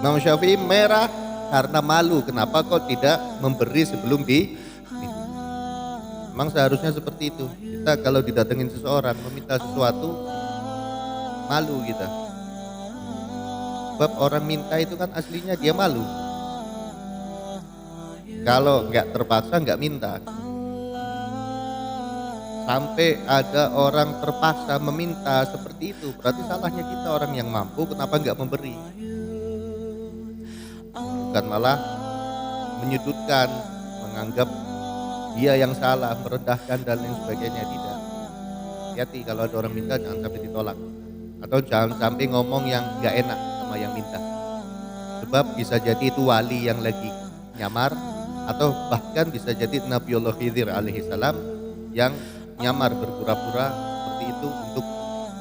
Imam Syafi'i merah karena malu. Kenapa kok tidak memberi sebelum di Memang seharusnya seperti itu. Kita kalau didatengin seseorang meminta sesuatu, malu kita. Sebab orang minta itu kan aslinya dia malu. Kalau nggak terpaksa nggak minta. Sampai ada orang terpaksa meminta seperti itu, berarti salahnya kita orang yang mampu, kenapa nggak memberi? Bukan malah menyudutkan, menganggap dia yang salah, merendahkan dan lain sebagainya. Tidak. Hati-hati kalau ada orang minta, jangan sampai ditolak, atau jangan sampai ngomong yang nggak enak sama yang minta. Sebab bisa jadi itu wali yang lagi nyamar, atau bahkan bisa jadi Nabiullah Khidir alaihissalam yang nyamar berpura-pura seperti itu untuk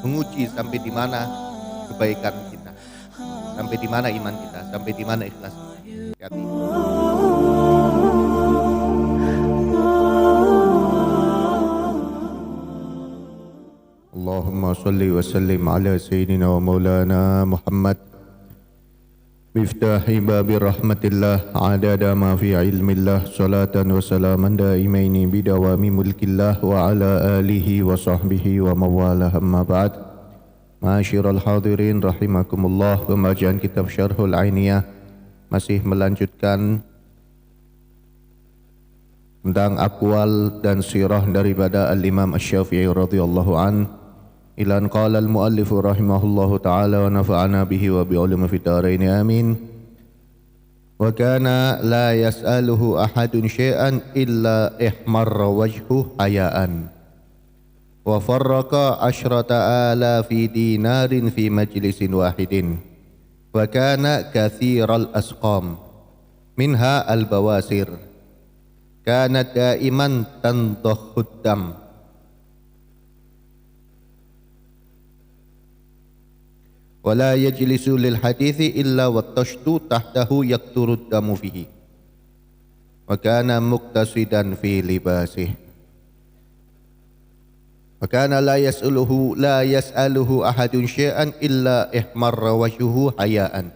menguji sampai di mana kebaikan kita, sampai di mana iman kita, sampai di mana ikhlas. Hati-hati. Allahumma salli wa sallim ala sayyidina wa maulana Muhammad miftahi babi rahmatillah adada ma fi ilmillah salatan wa salaman daimaini bidawami mulkillah wa ala alihi wa sahbihi wa mawalah amma ba'd. Ma'asyiral hadirin rahimakumullah. Pembacaan kitab Syarhul Ainiyah masih melanjutkan tentang akwal dan sirah daripada Al-Imam Asy-Syafi'i radhiyallahu an. Ilan qala al-muallif rahimahullahu ta'ala wa nafa'ana bihi wa bi'ulumi fid dharain amin. Wa kana la yas'aluhu ahadun syai'an illa ihmarra wajhu hayaan. Wa farraqa asyrata alafi dinarin fi majlisin wahidin. Wa kana kathiral asqam minha al-bawasir. Kanat daiman tandahud dam. Wala yajlisu lil hadithi illa wattashtu tahtahu yakturud damu fihi. Wa kana muqtasidan fi libasih. Wa kana la yas'aluhu ahadun syai'an illa ihmarra wajhuhu hayaan.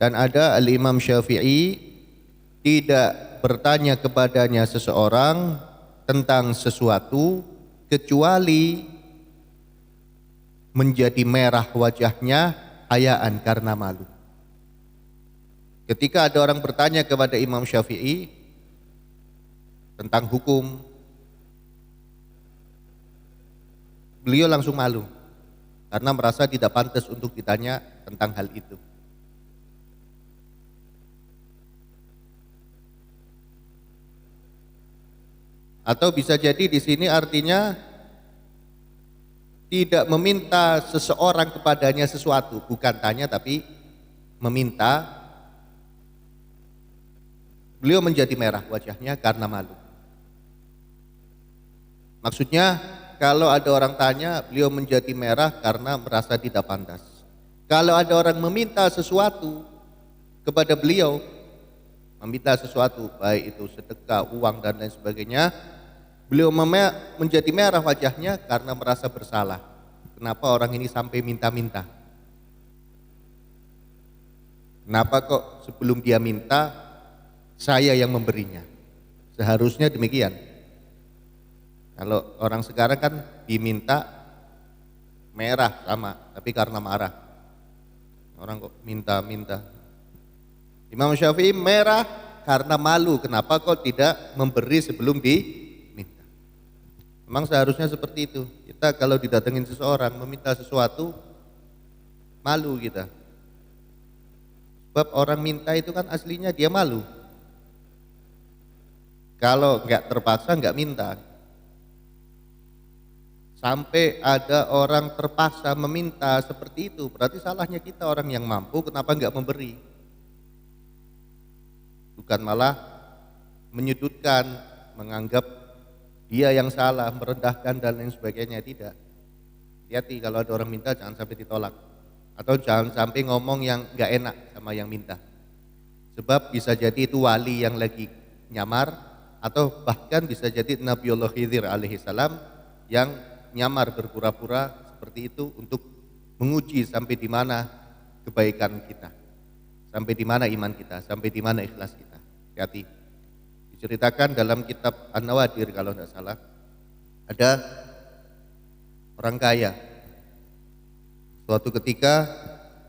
Dan ada Al-Imam Syafi'i tidak bertanya kepadanya seseorang tentang sesuatu kecuali menjadi merah wajahnya hayaan karena malu. Ketika ada orang bertanya kepada Imam Syafi'i tentang hukum, beliau langsung malu karena merasa tidak pantas untuk ditanya tentang hal itu. Atau bisa jadi di sini artinya tidak meminta seseorang kepadanya sesuatu, bukan tanya tapi meminta. Beliau menjadi merah wajahnya karena malu. Maksudnya kalau ada orang tanya, beliau menjadi merah karena merasa tidak pantas. Kalau ada orang meminta sesuatu kepada beliau, meminta sesuatu, baik itu sedekah, uang dan lain sebagainya, beliau menjadi merah wajahnya karena merasa bersalah. Kenapa orang ini sampai minta-minta? Kenapa kok sebelum dia minta, saya yang memberinya? Seharusnya demikian. Kalau orang sekarang kan diminta merah sama, tapi karena marah. Orang kok minta-minta. Imam Syafi'i merah karena malu. Kenapa kok tidak memberi sebelum di Memang seharusnya seperti itu. Kita kalau didatengin seseorang meminta sesuatu, malu kita. Sebab orang minta itu kan aslinya dia malu. Kalau nggak terpaksa nggak minta. Sampai ada orang terpaksa meminta seperti itu, berarti salahnya kita orang yang mampu, kenapa nggak memberi? Bukan malah menyudutkan, menganggap dia yang salah, merendahkan dan lain sebagainya. Tidak. Hati-hati kalau ada orang minta, jangan sampai ditolak, atau jangan sampai ngomong yang gak enak sama yang minta. Sebab bisa jadi itu wali yang lagi nyamar, atau bahkan bisa jadi Nabiullah Khidir alaihissalam yang nyamar berpura-pura seperti itu untuk menguji sampai di mana kebaikan kita, Sampai di mana iman kita, sampai di mana ikhlas kita. Hati-hati. Diceritakan dalam kitab An-Nawadir kalau tidak salah, ada orang kaya. Suatu ketika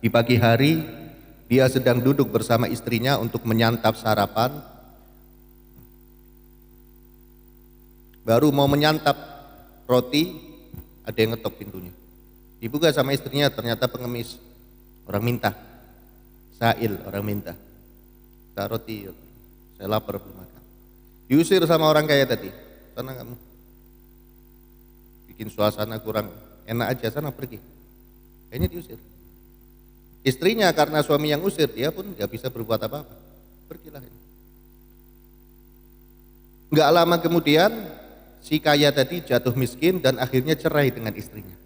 di pagi hari dia sedang duduk bersama istrinya untuk menyantap sarapan. Baru mau menyantap roti, ada yang ngetok pintunya. Dibuka sama istrinya, ternyata pengemis, orang minta, sa'il, orang minta. Tak roti, saya lapar belum makan. Diusir sama orang kaya tadi, sana kamu. Bikin suasana kurang enak aja, sana pergi. Kayaknya diusir. Istrinya karena suami yang usir, dia pun nggak bisa berbuat apa-apa. Pergilah. Nggak lama kemudian si kaya tadi jatuh miskin dan akhirnya cerai dengan istrinya.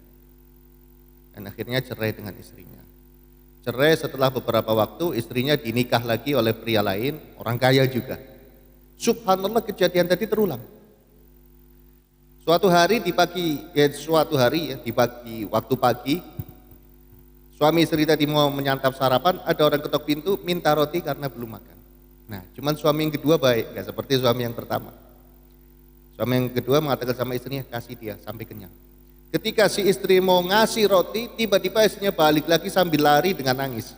Cerai setelah beberapa waktu, istrinya dinikah lagi oleh pria lain, orang kaya juga. Subhanallah, kejadian tadi terulang. Suatu hari di waktu pagi, suami istri tadi mau menyantap sarapan, ada orang ketok pintu minta roti karena belum makan. Nah, cuman suami yang kedua baik, nggak seperti suami yang pertama. Suami yang kedua mengatakan sama istrinya, kasih dia sampai kenyang. Ketika si istri mau ngasih roti, tiba-tiba istrinya balik lagi sambil lari dengan nangis.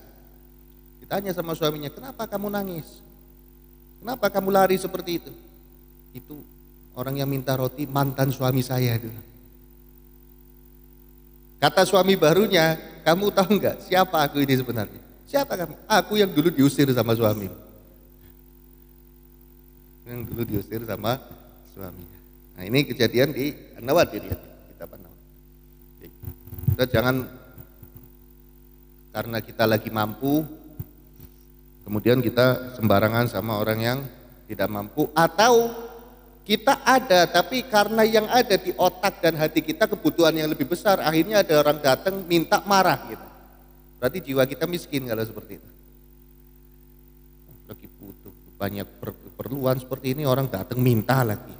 Ditanya sama suaminya, kenapa kamu nangis? Kenapa kamu lari seperti itu? Itu orang yang minta roti mantan suami saya dulu. Kata suami barunya, kamu tahu nggak siapa aku ini sebenarnya? Siapa kamu? Aku yang dulu diusir sama suami. Yang dulu diusir sama suaminya. Nah, ini kejadian di An-Nawadir ya, kitab An-Nawadir. Kita jangan karena kita lagi mampu kemudian kita sembarangan sama orang yang tidak mampu, atau kita ada tapi karena yang ada di otak dan hati kita kebutuhan yang lebih besar, akhirnya ada orang datang minta marah gitu. Berarti jiwa kita miskin kalau seperti itu. Lagi butuh banyak keperluan seperti ini, orang datang minta lagi.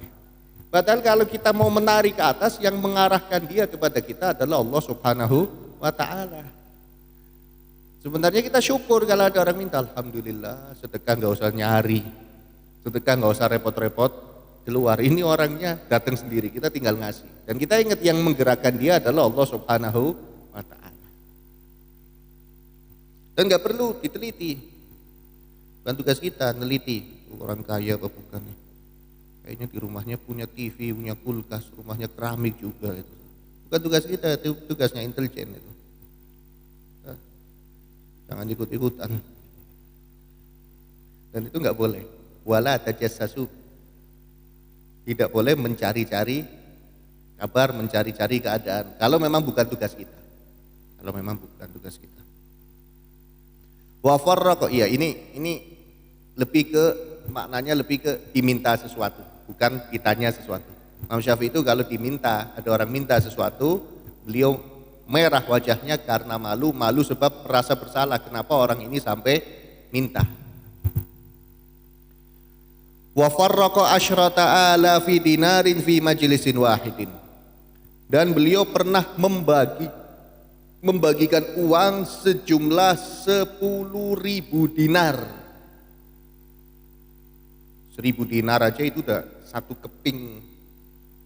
Padahal kalau kita mau menarik ke atas, yang mengarahkan dia kepada kita adalah Allah Subhanahu wa ta'ala. Sebenarnya kita syukur kalau ada orang minta, alhamdulillah, sedekah nggak usah nyari, sedekah nggak usah repot-repot keluar. Ini orangnya datang sendiri, kita tinggal ngasih. Dan kita ingat yang menggerakkan dia adalah Allah Subhanahu wa ta'ala. Dan nggak perlu diteliti. Bukan tugas kita neliti orang kaya apa bukan. Kayaknya di rumahnya punya TV, punya kulkas, rumahnya keramik juga itu. Bukan tugas kita, itu tugasnya intelijen itu. Jangan ikut-ikutan. Dan itu nggak boleh. Wala tajassasu. Tidak boleh mencari-cari kabar, mencari-cari keadaan. Kalau memang bukan tugas kita. Wa farraqa, iya ini lebih ke maknanya lebih ke diminta sesuatu, bukan ditanya sesuatu. Imam Syafi'i itu kalau diminta, ada orang minta sesuatu, beliau merah wajahnya karena malu sebab merasa bersalah kenapa orang ini sampai minta. Wa farraqa asyrata alafi dinarin fi majlisin wahidin. Dan beliau pernah membagikan uang sejumlah 10.000 dinar. 1.000 dinar aja itu udah satu keping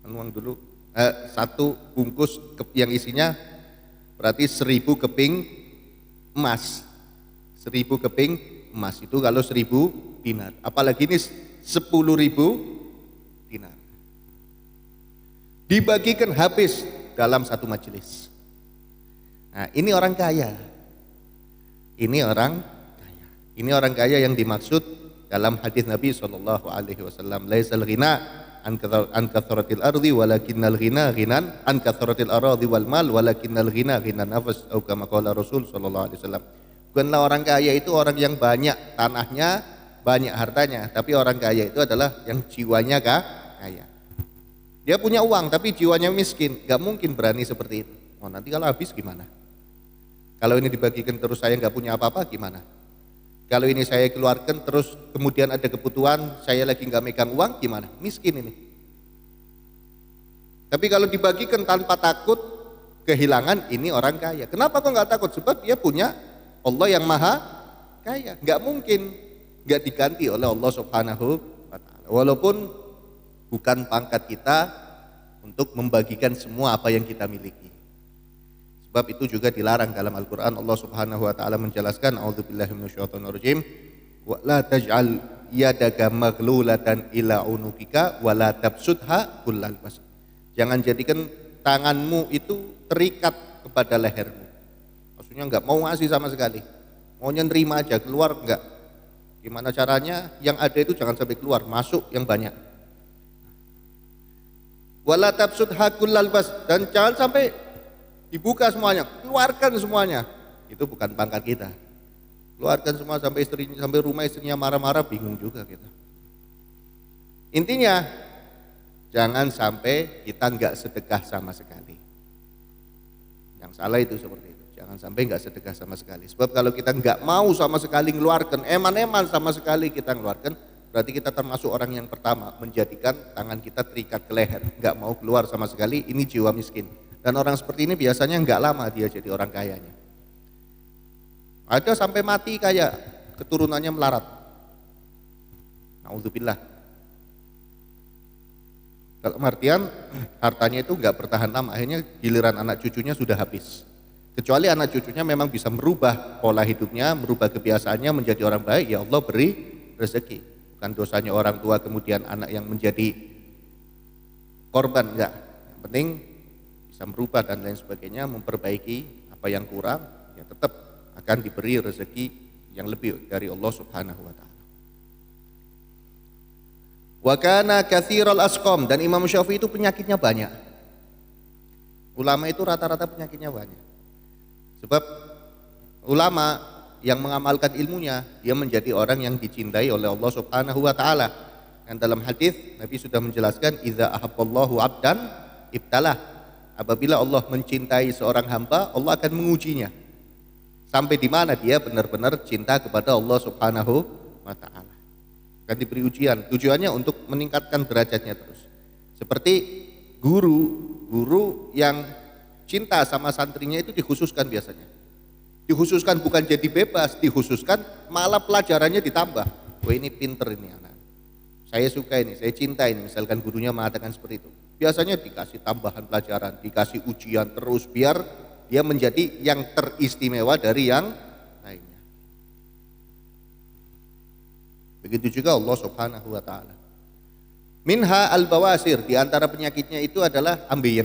uang dulu, satu bungkus yang isinya berarti 1.000 keping emas. 1.000 keping emas itu kalau 1.000 dinar. Apalagi ini 10.000 dinar. Dibagikan habis dalam satu majelis. Nah, ini orang kaya. Ini orang kaya yang dimaksud dalam hadis Nabi SAW. Laisal ghina an kathratil ardi walakinnal ghina ghinan an kathratil aradi wal mal walakinnal ghina ghinan nafs atau kama qala Rasul sallallahu alaihi wasallam. Bukanlah orang kaya itu orang yang banyak tanahnya, banyak hartanya, tapi orang kaya itu adalah yang jiwanya kaya. Dia punya uang tapi jiwanya miskin, gak mungkin berani seperti itu. Oh, nanti kalau habis gimana? Kalau ini dibagikan terus saya gak punya apa-apa gimana? Kalau ini saya keluarkan terus kemudian ada kebutuhan, saya lagi gak megang uang gimana? Miskin ini. Tapi kalau dibagikan tanpa takut kehilangan, ini orang kaya. Kenapa kok gak takut? Sebab dia punya Allah yang maha kaya. Nggak mungkin nggak diganti oleh Allah Subhanahu wa Ta'ala. Walaupun bukan pangkat kita untuk membagikan semua apa yang kita miliki. Sebab itu juga dilarang dalam Al-Quran. Allah Subhanahu wa Ta'ala menjelaskan, a'udzubillahi minasyaitonirrajim, wa la taj'al yadaka maghlulatan ila unukika wa la tabsutha kullal bast. Jangan jadikan tanganmu itu terikat kepada lehermu. Maksudnya enggak mau ngasih sama sekali. Maunya nerima aja, keluar enggak. Gimana caranya? Yang ada itu jangan sampai keluar, masuk yang banyak. Wa la tabsutha kullal bast, dan jangan sampai dibuka semuanya, keluarkan semuanya. Itu bukan pangkat kita. Keluarkan semua sampai istrinya, sampai rumah istrinya marah-marah, bingung juga kita. Intinya jangan sampai kita enggak sedekah sama sekali. Yang salah itu seperti itu. Jangan sampai enggak sedekah sama sekali. Sebab kalau kita enggak mau sama sekali ngeluarkan, eman-eman sama sekali kita ngeluarkan, berarti kita termasuk orang yang pertama menjadikan tangan kita terikat ke leher, enggak mau keluar sama sekali. Ini jiwa miskin. Dan orang seperti ini biasanya enggak lama dia jadi orang kayanya. Ada sampai mati kaya, keturunannya melarat. Na'udzubillah. Kalau artian hartanya itu enggak bertahan lama, akhirnya giliran anak cucunya sudah habis. Kecuali anak cucunya memang bisa merubah pola hidupnya, merubah kebiasaannya menjadi orang baik, ya Allah beri rezeki. Bukan dosanya orang tua kemudian anak yang menjadi korban, enggak. Yang penting bisa merubah dan lain sebagainya, memperbaiki apa yang kurang, ya tetap akan diberi rezeki yang lebih dari Allah Subhanahu wa Ta'ala. Wa kana katsiral asqam, dan Imam Syafi'i itu penyakitnya banyak. Ulama itu rata-rata penyakitnya banyak. Sebab ulama yang mengamalkan ilmunya, dia menjadi orang yang dicintai oleh Allah Subhanahu wa Ta'ala. Dan dalam hadis Nabi sudah menjelaskan, idza ahabballahu 'abdan ibtalah. Apabila Allah mencintai seorang hamba, Allah akan mengujinya. Sampai di mana dia benar-benar cinta kepada Allah Subhanahu wa Ta'ala. Akan diberi ujian. Tujuannya untuk meningkatkan derajatnya terus. Seperti guru yang cinta sama santrinya itu dikhususkan biasanya. Dikhususkan bukan jadi bebas, dikhususkan malah pelajarannya ditambah. Wah, ini pinter ini anak. Saya suka ini, saya cinta ini. Misalkan gurunya mengatakan seperti itu. Biasanya dikasih tambahan pelajaran, dikasih ujian terus biar dia menjadi yang teristimewa dari yang lainnya. Begitu juga Allah Subhanahu wa Ta'ala. Minha al-bawasir, di antara penyakitnya itu adalah ambeien.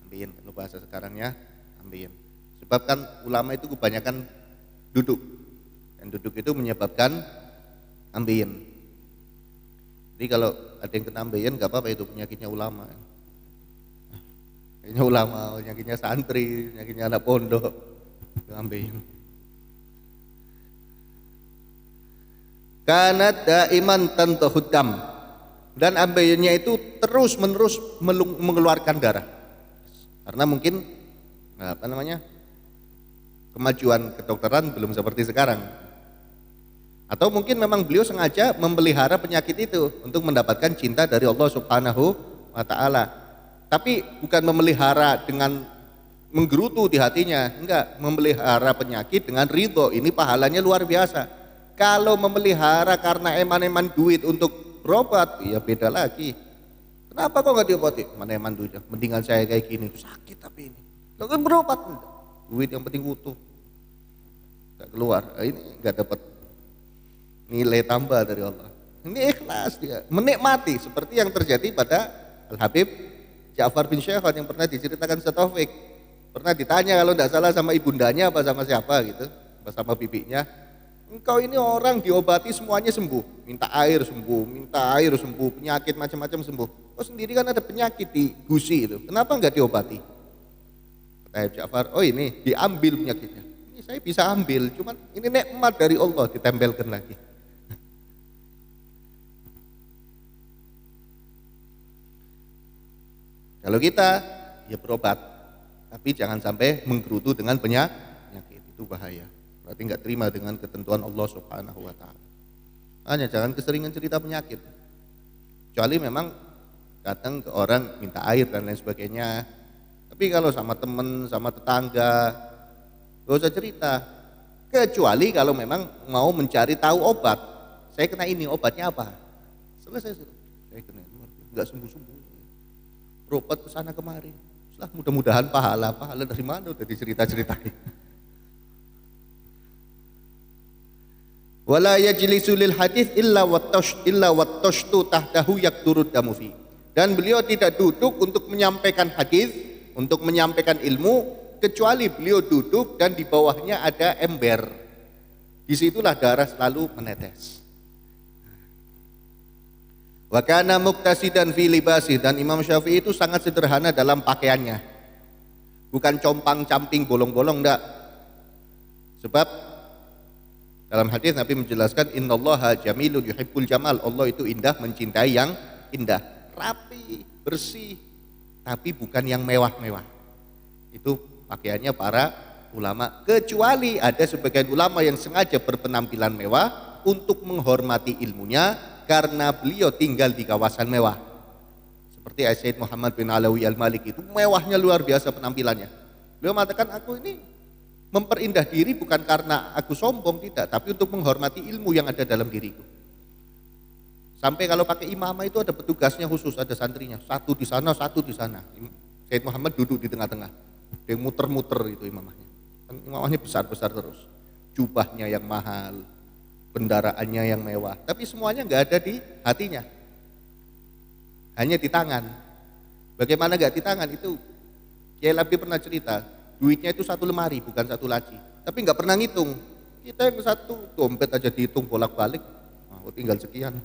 Ambeien, kalau bahasa sekarangnya ambeien. Sebab kan ulama itu kebanyakan duduk, dan duduk itu menyebabkan ambeien. Jadi kalau ada yang kena ambeien nggak apa-apa, itu penyakitnya ulama. Penyakitnya ulama, penyakitnya santri, penyakitnya anak pondok, itu ambeien. Kanat daiman tantuhud dam, dan ambeiennya itu terus menerus mengeluarkan darah. Karena mungkin kemajuan kedokteran belum seperti sekarang. Atau mungkin memang beliau sengaja memelihara penyakit itu untuk mendapatkan cinta dari Allah Subhanahu wa Ta'ala. Tapi bukan memelihara dengan menggerutu di hatinya, enggak, memelihara penyakit dengan ridho. Ini pahalanya luar biasa. Kalau memelihara karena eman-eman duit untuk berobat, ya beda lagi. Kenapa kok nggak diobati? Eman-eman duitnya, mendingan saya kayak gini, sakit tapi ini. Lo kan berobat, duit yang penting utuh, nggak keluar. Ini nggak dapat nilai tambah dari Allah. Ini ikhlas dia, menikmati seperti yang terjadi pada Al-Habib Ja'far bin Syekhan yang pernah diceritakan Ustaz Taufik. Pernah ditanya kalau tidak salah sama ibundanya apa sama siapa gitu, apa sama bibinya, engkau ini orang diobati semuanya sembuh, minta air sembuh, penyakit macam-macam sembuh. Kok sendiri kan ada penyakit di gusi itu, kenapa enggak diobati? Kata Habib Ja'far, oh ini diambil penyakitnya. Ini saya bisa ambil, cuman ini nikmat dari Allah ditempelkan lagi. Kalau kita ya berobat, tapi jangan sampai menggerutu dengan penyakit, itu bahaya. Berarti nggak terima dengan ketentuan Allah Subhanahu wa Ta'ala. Hanya jangan keseringan cerita penyakit. Kecuali memang datang ke orang minta air dan lain sebagainya. Tapi kalau sama teman, sama tetangga, gak usah cerita. Kecuali kalau memang mau mencari tahu obat. Saya kena ini, obatnya apa? Selesai sudah. Saya kena enggak sembuh-sembuh. Berobat ke sana kemari. Setelah mudah-mudahan pahala dari mana udah dicerita-ceritain. Wala yajlisu lil hadits illa wattashtu tahtahu yakturud damu fi. Dan beliau tidak duduk untuk menyampaikan hadis, untuk menyampaikan ilmu, kecuali beliau duduk dan di bawahnya ada ember. Disitulah darah selalu menetes. Wa kana muqtasidan fi libasi, dan Imam Syafi'i itu sangat sederhana dalam pakaiannya. Bukan compang-camping bolong-bolong, enggak. Sebab dalam hadis Nabi menjelaskan innallaha jamilun yuhibbul jamal. Allah itu indah, mencintai yang indah, rapi, bersih, tapi bukan yang mewah-mewah. Itu pakaiannya para ulama, kecuali ada sebagian ulama yang sengaja berpenampilan mewah untuk menghormati ilmunya karena beliau tinggal di kawasan mewah. Seperti Sayyid Muhammad bin Alawi al-Maliki, itu mewahnya luar biasa penampilannya. Beliau mengatakan, aku ini memperindah diri bukan karena aku sombong, tidak, tapi untuk menghormati ilmu yang ada dalam diriku. Sampai kalau pakai imamah itu ada petugasnya khusus, ada santrinya, satu di sana, satu di sana. Sayyid Muhammad duduk di tengah-tengah, dia muter-muter itu imamahnya. Imamahnya besar-besar terus, jubahnya yang mahal, kendaraannya yang mewah, tapi semuanya nggak ada di hatinya, hanya di tangan. Bagaimana nggak di tangan itu? Kiai Labi pernah cerita, duitnya itu 1 lemari bukan 1 laci, tapi nggak pernah ngitung. Kita yang 1 dompet aja dihitung bolak-balik, oh, tinggal sekian.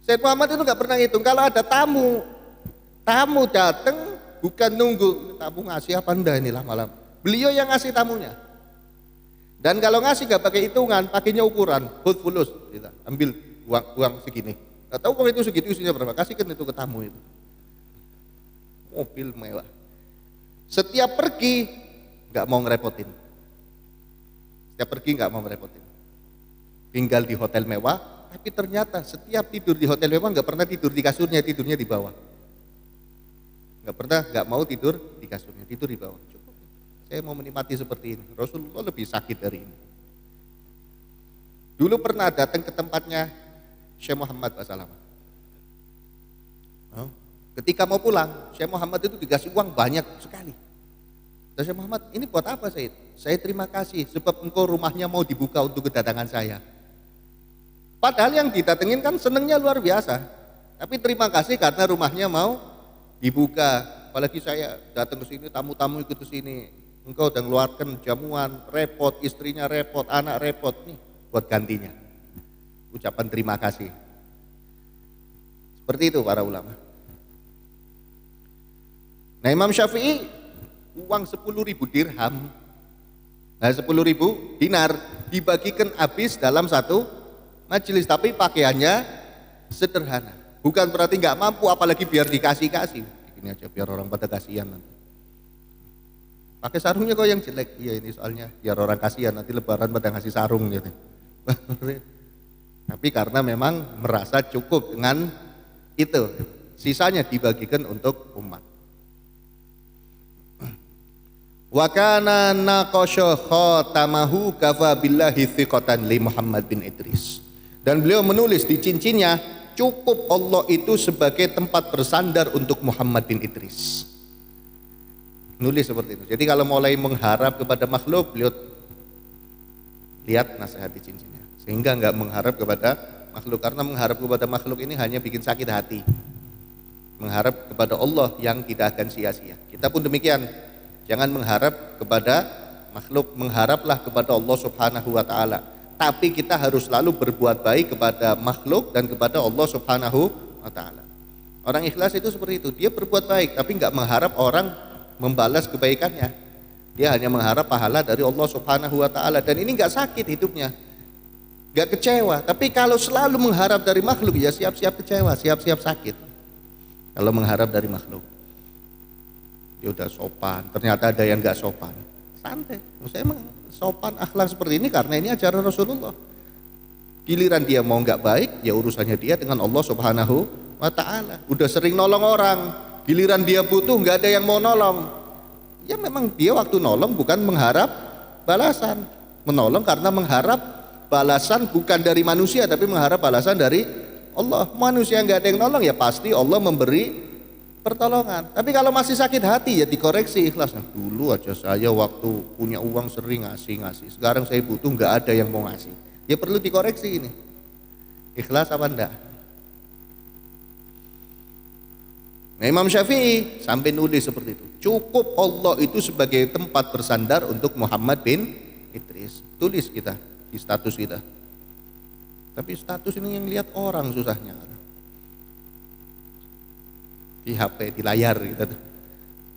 Sayyid Muhammad itu nggak pernah ngitung. Kalau ada tamu datang bukan nunggu tamu ngasih apa enggak ini lama-lama, beliau yang ngasih tamunya. Dan kalau ngasih gak pakai hitungan, pakainya ukuran, fulus, kita ambil uang segini. Gak tahu uang itu segitu isinya berapa, kasihkan itu ke tamu itu. Mobil mewah. Setiap pergi gak mau ngerepotin. Tinggal di hotel mewah, tapi ternyata setiap tidur di hotel mewah gak pernah tidur di kasurnya, tidurnya di bawah. Gak mau tidur di kasurnya, tidur di bawah. Cukup. Saya mau menikmati seperti ini. Rasulullah lebih sakit dari ini. Dulu pernah datang ke tempatnya Syekh Muhammad Basalamah. Ketika mau pulang, Syekh Muhammad itu dikasih uang banyak sekali. Dan Syekh Muhammad, ini buat apa Said? Saya terima kasih sebab engkau rumahnya mau dibuka untuk kedatangan saya. Padahal yang didatengin kan senengnya luar biasa. Tapi terima kasih karena rumahnya mau dibuka. Apalagi saya datang ke sini, tamu-tamu ikut ke sini. Engkau udah ngeluarkan jamuan, repot, istrinya repot, anak repot, nih buat gantinya. Ucapan terima kasih. Seperti itu para ulama. Nah Imam Syafi'i uang 10.000 dirham, 10.000 dinar dibagikan habis dalam satu majelis, tapi pakaiannya sederhana. Bukan berarti nggak mampu, apalagi biar dikasih-kasih. Ini aja biar orang pada kasihan nanti. Pakai sarungnya kok yang jelek. Iya ini soalnya biar orang kasihan nanti lebaran pada ngasih sarung gitu. Tapi karena memang merasa cukup dengan itu, sisanya dibagikan untuk umat. Wa kana naqasha khatamahu kafa billahi thiqatan li Muhammad bin Idris. Dan beliau menulis di cincinnya, cukup Allah itu sebagai tempat bersandar untuk Muhammad bin Idris. Nulis seperti itu. Jadi kalau mulai mengharap kepada makhluk, beliau lihat nasihat di cincinnya, sehingga nggak mengharap kepada makhluk, karena mengharap kepada makhluk ini hanya bikin sakit hati. Mengharap kepada Allah yang tidak akan sia-sia. Kita pun demikian, jangan mengharap kepada makhluk, mengharaplah kepada Allah Subhanahu wa Ta'ala. Tapi kita harus selalu berbuat baik kepada makhluk dan kepada Allah Subhanahu wa Ta'ala. Orang ikhlas itu seperti itu, dia berbuat baik tapi nggak mengharap orang membalas kebaikannya. Dia hanya mengharap pahala dari Allah Subhanahu wa Ta'ala, dan ini nggak sakit hidupnya, nggak kecewa. Tapi kalau selalu mengharap dari makhluk, ya siap-siap kecewa, siap-siap sakit. Kalau mengharap dari makhluk, dia udah sopan, ternyata ada yang nggak sopan, santai. Saya emang sopan akhlak seperti ini karena ini ajaran Rasulullah. Giliran dia mau nggak baik, ya urusannya dia dengan Allah Subhanahu wa Ta'ala. Udah sering nolong orang, giliran dia butuh nggak ada yang mau nolong, ya memang dia waktu nolong bukan mengharap balasan, menolong karena mengharap balasan bukan dari manusia, tapi mengharap balasan dari Allah. Manusia nggak ada yang nolong, ya pasti Allah memberi pertolongan. Tapi kalau masih sakit hati, ya dikoreksi ikhlasnya. Dulu aja saya waktu punya uang sering ngasih, sekarang saya butuh nggak ada yang mau ngasih. Ya perlu dikoreksi ini, ikhlas apa enggak. Nah, Imam Syafi'i sampai nulis seperti itu. Cukup Allah itu sebagai tempat bersandar untuk Muhammad bin Idris. Tulis kita di status kita. Tapi status ini yang lihat orang susahnya. Di HP, di layar gitu.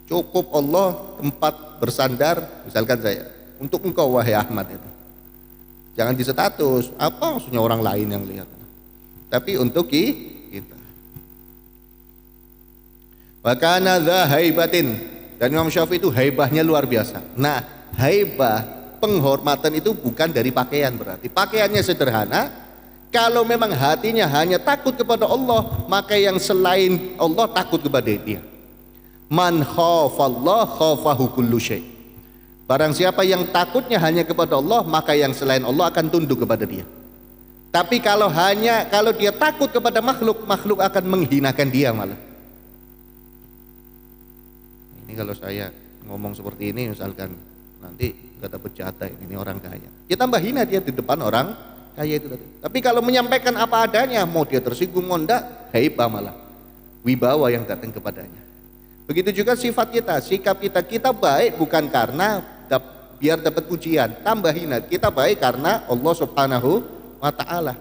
Cukup Allah tempat bersandar, misalkan saya, untuk engkau wahai Ahmad itu. Jangan di status, apa maksudnya orang lain yang lihat. Tapi untuk kita. Wa kana dza haibatin, dan Imam Syafi'i itu haibahnya luar biasa. Nah, haibah penghormatan itu bukan dari pakaian, berarti pakaiannya sederhana. Kalau memang hatinya hanya takut kepada Allah, maka yang selain Allah takut kepada dia. Man khafallah khafahu kullu syai. Barang siapa yang takutnya hanya kepada Allah, maka yang selain Allah akan tunduk kepada dia. Tapi kalau dia takut kepada makhluk, makhluk akan menghinakan dia malah. Ini kalau saya ngomong seperti ini, misalkan nanti kata bercanda ini orang kaya, ya tambah hina dia di depan orang kaya itu tadi. Tapi kalau menyampaikan apa adanya, mau dia tersinggung mau enggak, haibah malah, wibawa yang datang kepadanya. Begitu juga sifat kita, sikap kita baik bukan karena biar dapat pujian, tambah hina. Kita baik karena Allah Subhanahu wa ta'ala.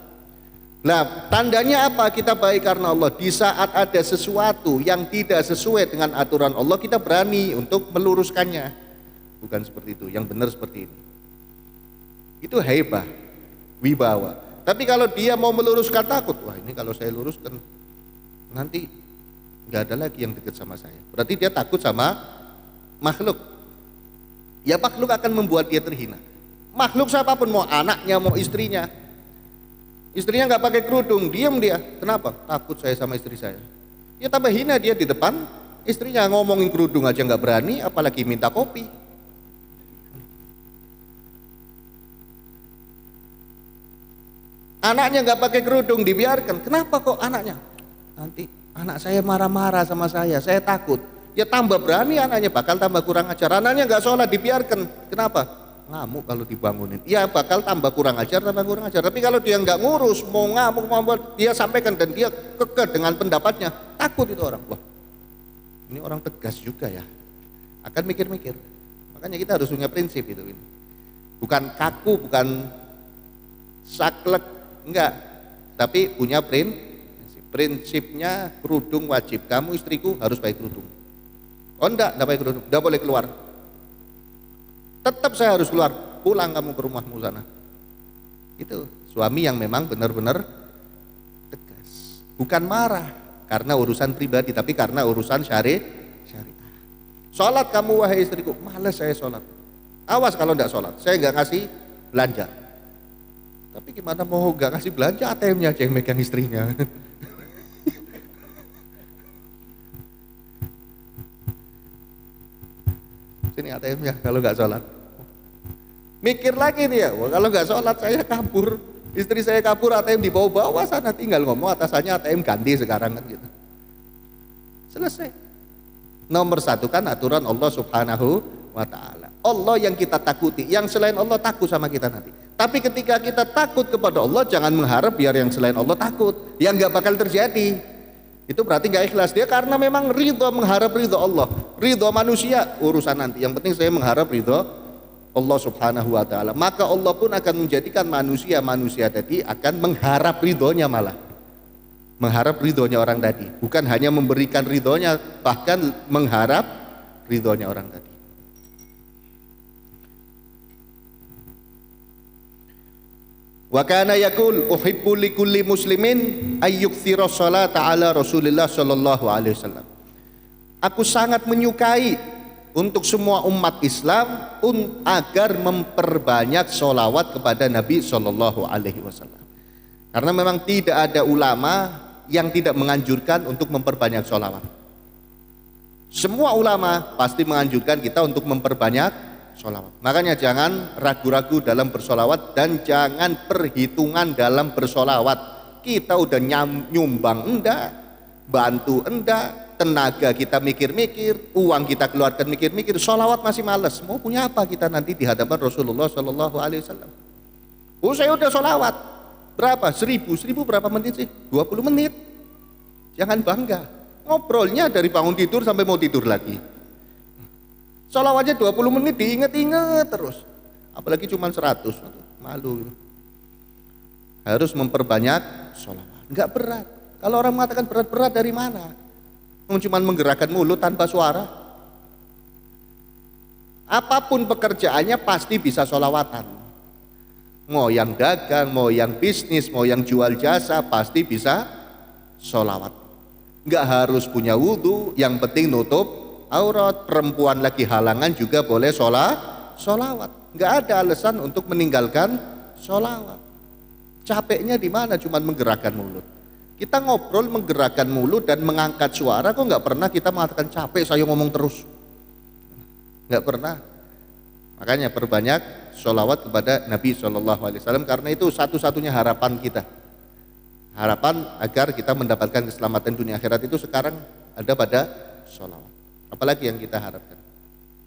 Nah, tandanya apa kita baik karena Allah? Di saat ada sesuatu yang tidak sesuai dengan aturan Allah, kita berani untuk meluruskannya. Bukan seperti itu, yang benar seperti ini. Itu haibah, wibawa. Tapi kalau dia mau meluruskan takut, wah ini kalau saya luruskan nanti nggak ada lagi yang dekat sama saya. Berarti dia takut sama makhluk. Ya makhluk akan membuat dia terhina. Makhluk siapapun, mau anaknya, mau istrinya. Istrinya nggak pakai kerudung, diam dia. Kenapa? Takut saya sama istri saya. Ya tambah hina dia di depan istrinya, ngomongin kerudung aja nggak berani, apalagi minta kopi. Anaknya nggak pakai kerudung dibiarkan. Kenapa kok anaknya? Nanti anak saya marah-marah sama saya takut. Ya tambah berani anaknya, bakal tambah kurang ajar. Anaknya nggak sholat dibiarkan. Kenapa? Ngamuk kalau dibangunin. Ya bakal tambah kurang ajar. Tapi kalau dia nggak ngurus, mau ngamuk, dia sampaikan dan dia kekeh dengan pendapatnya, takut itu orang. Wah, ini orang tegas juga ya. Akan mikir-mikir. Makanya kita harus punya prinsip itu. Bukan kaku, bukan saklek, enggak. Tapi punya prinsipnya kerudung wajib. Kamu istriku harus pakai kerudung. Oh enggak pakai kerudung, enggak boleh keluar. Tetap saya harus keluar, pulang kamu ke rumahmu sana. Itu suami yang memang benar-benar tegas. Bukan marah karena urusan pribadi, tapi karena urusan syariah. Sholat kamu wahai istriku, malas saya sholat. Awas kalau enggak sholat, saya enggak ngasih belanja. Tapi gimana mau enggak ngasih belanja, ATM-nya aja yang megang istrinya. Sini ATM-nya kalau nggak sholat. Mikir lagi dia, wah kalau nggak sholat saya kabur, istri saya kabur, ATM dibawa-bawa sana, tinggal ngomong atasannya ATM ganti sekarang kan gitu. Selesai. Nomor satu kan aturan Allah Subhanahu wa ta'ala. Allah yang kita takuti, yang selain Allah takut sama kita nanti. Tapi ketika kita takut kepada Allah, jangan mengharap biar yang selain Allah takut, yang nggak bakal terjadi. Itu berarti nggak ikhlas dia, karena memang ridho, mengharap ridho Allah. Ridho manusia urusan nanti, yang penting saya mengharap ridho Allah Subhanahu wa ta'ala. Maka Allah pun akan menjadikan manusia tadi akan mengharap ridhonya, malah mengharap ridhonya orang tadi, bukan hanya memberikan ridhonya, bahkan mengharap ridhonya orang tadi. Wa kana yaqul uhibbu likulli muslimin ayyukthira sholata ala Rasulillah sallallahu alaihi wasallam. Aku sangat menyukai untuk semua umat Islam agar memperbanyak sholawat kepada Nabi sallallahu alaihi wasallam. Karena memang tidak ada ulama yang tidak menganjurkan untuk memperbanyak sholawat. Semua ulama pasti menganjurkan kita untuk memperbanyak sholawat. Makanya jangan ragu-ragu dalam bersolawat dan jangan perhitungan dalam bersolawat. Kita udah nyumbang enggak, bantu enggak, tenaga kita mikir-mikir, uang kita keluarkan mikir-mikir, sholawat masih males. Mau punya apa kita nanti di hadapan Rasulullah Shallallahu Alaihi Wasallam? Oh saya udah sholawat, berapa? 1000 berapa menit sih? 20 menit. Jangan bangga, ngobrolnya dari bangun tidur sampai mau tidur lagi. Sholawatnya 20 menit diinget-inget terus, apalagi cuma 100, malu gitu. Harus memperbanyak sholawat, nggak berat. Kalau orang mengatakan berat-berat dari mana? Cuma menggerakkan mulut tanpa suara. Apapun pekerjaannya pasti bisa sholawatan. Mau yang dagang, mau yang bisnis, mau yang jual jasa, pasti bisa sholawat. Nggak harus punya wudhu, yang penting nutup aurat. Perempuan lagi halangan juga boleh sholawat. Nggak ada alasan untuk meninggalkan sholawat. Capeknya di mana? Cuma menggerakkan mulut. Kita ngobrol menggerakkan mulut dan mengangkat suara, kok nggak pernah kita mengatakan capek saya ngomong terus. Nggak pernah. Makanya perbanyak sholawat kepada Nabi SAW, karena itu satu-satunya harapan kita. Harapan agar kita mendapatkan keselamatan dunia akhirat itu sekarang ada pada sholawat. Apalagi yang kita harapkan?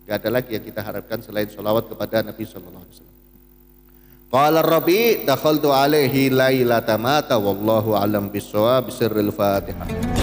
Nggak ada lagi yang kita harapkan selain sholawat kepada Nabi SAW. Qala Rabi dakhaltu alaihi lailata mata wallahu alam bissawab, bisirril Fatihah.